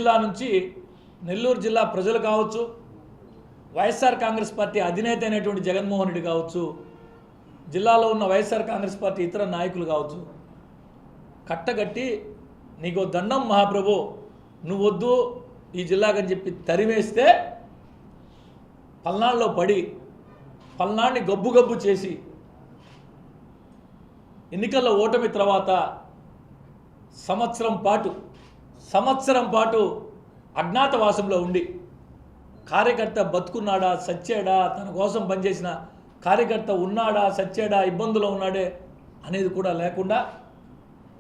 జిల్లా నుంచి నెల్లూరు జిల్లా ప్రజలు కావచ్చు, వైఎస్ఆర్ కాంగ్రెస్ పార్టీ అధినేత అయినటువంటి జగన్మోహన్ రెడ్డి కావచ్చు, జిల్లాలో ఉన్న వైఎస్ఆర్ కాంగ్రెస్ పార్టీ ఇతర నాయకులు కావచ్చు, కట్టగట్టి నీకు దండం మహాప్రభు నువ్వు వద్దు ఈ జిల్లాకని చెప్పి తరివేస్తే పల్నాడులో పడి పల్నాడిని గబ్బు చేసి ఎన్నికల్లో ఓటమి తర్వాత సంవత్సరం పాటు అజ్ఞాతవాసంలో ఉండి కార్యకర్త బతుకున్నాడా సచ్చాడా, తన కోసం పనిచేసిన కార్యకర్త ఉన్నాడా సచ్చాడా, ఇబ్బందులో ఉన్నాడే అనేది కూడా లేకుండా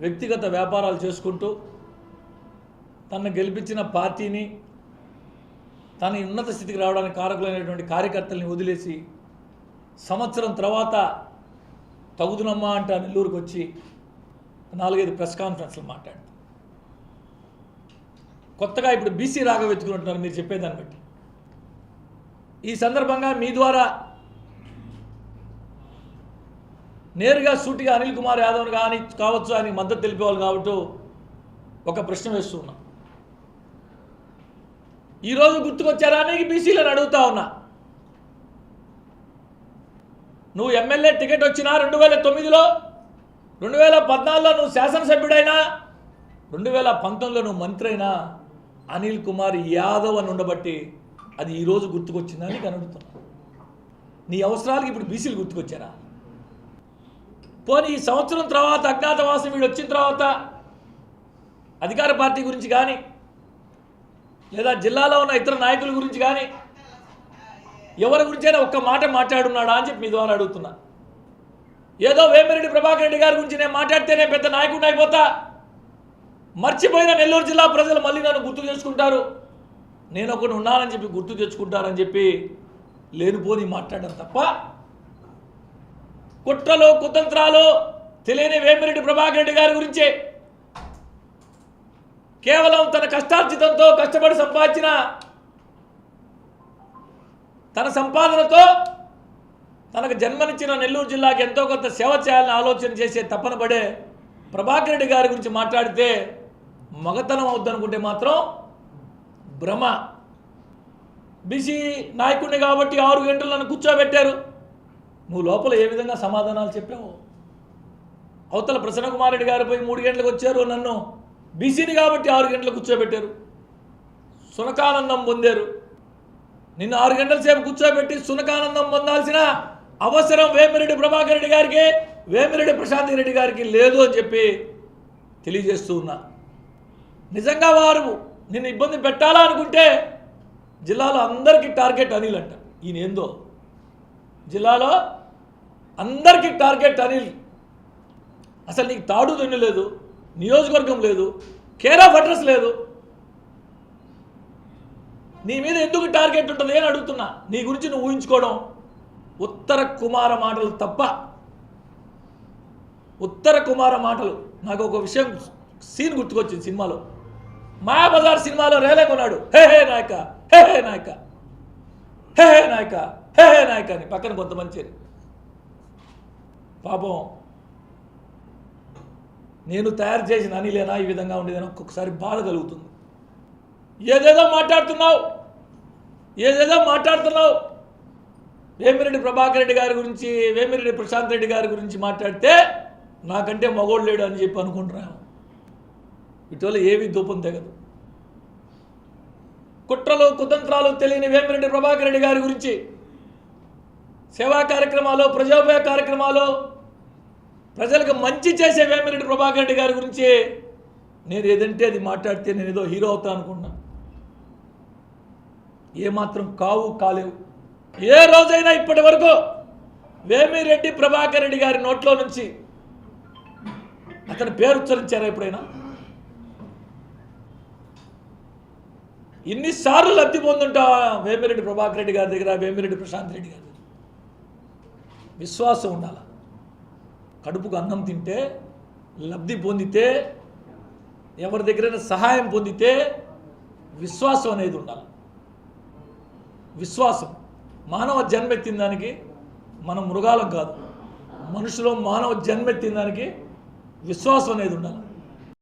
వ్యక్తిగత వ్యాపారాలు చేసుకుంటూ తనను గెలిపించిన పార్టీని, తన ఉన్నత స్థితికి రావడానికి కారకులైనటువంటి కార్యకర్తల్ని వదిలేసి సంవత్సరం తర్వాత తగుదునమ్మా అంట నెల్లూరుకు వచ్చి 4-5 ప్రెస్ కాన్ఫరెన్స్లు మాట్లాడు. కొత్తగా ఇప్పుడు బీసీ రాగా వెతుకుంటున్నారు మీరు చెప్పేదాన్ని బట్టి. ఈ సందర్భంగా మీ ద్వారా నేరుగా సూటిగా అనిల్ కుమార్ యాదవ్ కానీ కావచ్చు ఆయనకి మద్దతు తెలిపేవాళ్ళు కాబట్టి ఒక ప్రశ్న వేస్తున్నా. ఈరోజు గుర్తుకొచ్చారా నీకు బీసీలను అడుగుతా ఉన్నా. నువ్వు ఎమ్మెల్యే టికెట్ వచ్చినా 2009లో, 2014లో నువ్వు శాసనసభ్యుడైనా, 2019లో నువ్వు మంత్రి అయినా అనిల్ కుమార్ యాదవ్ అని ఉండబట్టి అది ఈరోజు గుర్తుకొచ్చిందని కనుడుతున్నా. నీ అవసరాలకి ఇప్పుడు బీసీలు గుర్తుకొచ్చారా? పోనీ ఈ సంవత్సరం తర్వాత అజ్ఞాతవాసం వీడు వచ్చిన తర్వాత అధికార పార్టీ గురించి కానీ లేదా జిల్లాలో ఉన్న ఇతర నాయకుల గురించి కానీ ఎవరి గురించైనా ఒక్క మాట మాట్లాడున్నాడా అని చెప్పి మీ ద్వారా అడుగుతున్నా. ఏదో వేమిరెడ్డి ప్రభాకర్ రెడ్డి గారి గురించి నేను మాట్లాడితేనే పెద్ద నాయకుడిని అయిపోతా, మర్చిపోయిన నెల్లూరు జిల్లా ప్రజలు మళ్ళీ నన్ను గుర్తు చేసుకుంటారు, నేను ఒకటి ఉన్నానని చెప్పి గుర్తు తెచ్చుకుంటారని చెప్పి లేనిపోని మాట్లాడడం తప్ప కుట్రలు కుతంత్రాలు తెలియని వేమిరెడ్డి ప్రభాకర్ రెడ్డి గారి గురించే కేవలం తన కష్టార్జితంతో కష్టపడి సంపాదించిన తన సంపాదనతో తనకు జన్మనిచ్చిన నెల్లూరు జిల్లాకి ఎంతో కొంత సేవ చేయాలని ఆలోచన చేసే తపన పడే ప్రభాకర్ రెడ్డి గారి గురించి మాట్లాడితే మగతనం అవుద్దనుకుంటే మాత్రం భ్రమ. బీసీ నాయకుడిని కాబట్టి 6 గంటలు నన్ను కూర్చోబెట్టారు. నువ్వు లోపల ఏ విధంగా సమాధానాలు చెప్పావు? అవతల ప్రసన్నకుమార్ రెడ్డి గారు పోయి 3 గంటలకు వచ్చారు, నన్ను బీసీని కాబట్టి 6 గంటలకు కూర్చోబెట్టారు, సునకానందం పొందారు. నిన్ను 6 గంటల సేపు కూర్చోబెట్టి సునకానందం పొందాల్సిన అవసరం వేమిరెడ్డి ప్రభాకర్ రెడ్డి గారికి, వేమిరెడ్డి ప్రశాంత్ రెడ్డి గారికి లేదు అని చెప్పి తెలియజేస్తూ ఉన్నా. నిజంగా వారు నిన్ను ఇబ్బంది పెట్టాలా అనుకుంటే జిల్లాలో అందరికీ టార్గెట్ అనిల్ అంట. ఈయన ఏందో జిల్లాలో అందరికీ టార్గెట్ అనిల్. అసలు నీకు తాడు దొండి లేదు, నియోజకవర్గం లేదు, కేర్ ఆఫ్ అడ్రస్ లేదు, నీ మీద ఎందుకు టార్గెట్ ఉంటుంది అని అడుగుతున్నా. నీ గురించి నువ్వు ఊహించుకోవడం ఉత్తర కుమార మాటలు తప్ప. ఉత్తర కుమార మాటలు. నాకు ఒక విషయం సీన్ గుర్తుకొచ్చింది సినిమాలో, మాయాబజార్ సినిమాలో రేలే కొన్నాడు, హే హే నాయక, హే హే నాయక, హే హే నాయక, హే హే నాయక అని పక్కన కొంతమంది చేరి. పాపం నేను తయారు చేసిన అనిలేనా ఈ విధంగా ఉండేదని ఒక్కొక్కసారి బాధ కలుగుతుంది. ఏదేదో మాట్లాడుతున్నావు. వేమిరెడ్డి ప్రభాకర్ రెడ్డి గారి గురించి, వేమిరెడ్డి ప్రశాంత్ రెడ్డి గారి గురించి మాట్లాడితే నాకంటే మగోడు లేడు అని చెప్పి అనుకుంటున్నాను. ఇటీవల ఏవి దూపం తెగదు. కుట్రలు కుతంత్రాలు తెలియని వేమిరెడ్డి ప్రభాకర్ రెడ్డి గారి గురించి సేవా కార్యక్రమాలు, ప్రజోపయోగ కార్యక్రమాలు, ప్రజలకు మంచి చేసే వేమిరెడ్డి ప్రభాకర్ రెడ్డి గారి గురించి నేను ఏదంటే అది మాట్లాడితే నేను ఏదో హీరో అవుతా అనుకున్నా. ఏమాత్రం కాలేవు. ఏ రోజైనా ఇప్పటి వరకు వేమిరెడ్డి ప్రభాకర్ రెడ్డి గారి నోట్లో నుంచి అతని పేరు ఉచ్చరించారా ఎప్పుడైనా? ఇన్నిసార్లు లబ్ధి పొందుంటా వేమిరెడ్డి ప్రభాకర్ రెడ్డి గారి దగ్గర, వేమిరెడ్డి ప్రశాంత్ రెడ్డి గారి దగ్గర. విశ్వాసం ఉండాలి. కడుపుకు అన్నం తింటే, లబ్ధి పొందితే, ఎవరి దగ్గరైనా సహాయం పొందితే విశ్వాసం అనేది ఉండాలి. విశ్వాసం. మానవ జన్మెత్తిన దానికి మనం మృగాలం కాదు, మనుషులో మానవ జన్మెత్తిన దానికి విశ్వాసం అనేది ఉండాలి.